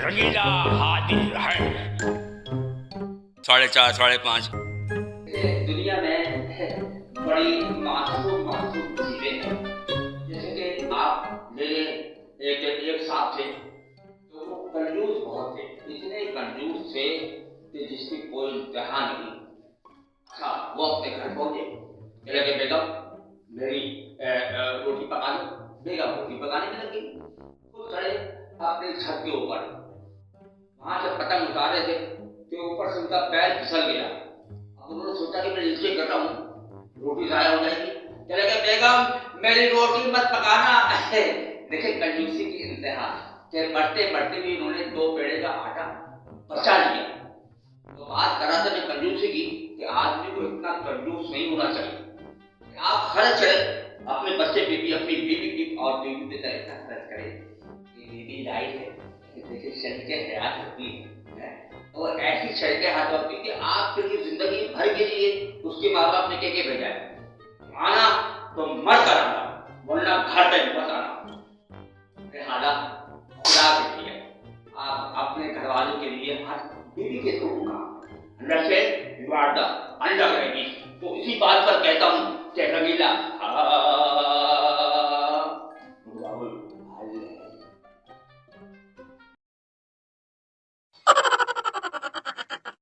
رنگیلا حاضر ہے 4:30 5:30. دنیا میں بڑی معصوم چیزیں ہیں. جیسے کہ آپ میرے ایک صاحب تھے تو وہ کنجوس بہت تھے. اتنے کنجوس تھے کہ جس کی کوئی انتہا نہیں. اچھا وہ اپنے گھر پہنچے کہ لگے بیگم میری روٹی پکا دو. بیگم روٹی پکانے میں لگی. وہ کھڑے اپنے چھت کے اوپر وہاں سے پتنگ اتار رہے تھے کہ اوپر سے ان کا پیر پھسل گیا. اب انہوں نے سوچا کہ میں نیچے گر رہا ہوں روٹی ضائع ہو جائے گی. چلے گئے بیگم میری روٹی مت پکانا. دیکھیں کنجوسی کی انتہا کہ بڑھتے بھی انہوں نے 2 پیڑے کا آٹا بچا لیا. تو بات کر رہا تھا میں کنجوسی کی کہ آدمی کو اتنا کنجوس نہیں ہونا چاہیے. آپ خرچ کریں اپنے بچے پہ بھی اپنی بیوی کی اور بیوی پہ ایسا خرچ کریں کہ بیوی لائی ہے. دیکھیں شریکیں حیات ہوتی ہے اور ایسی شریکیں ہاتھ ہوتی ہے کہ آپ کے لیے زندگی بھر کے لیے اس کے ماں باپ نے کہہ کے بھیجا ہے آنا تو مر کر آنا ورنہ گھر پہ مت آنا. لہٰذا خدا کے لیے آپ اپنے گھر والوں کے لیے ہر بیوی کے تھرو کام انڈر سے انڈر رہے گی. تو اسی بات پر کہتا ہوں کہ رنگیلا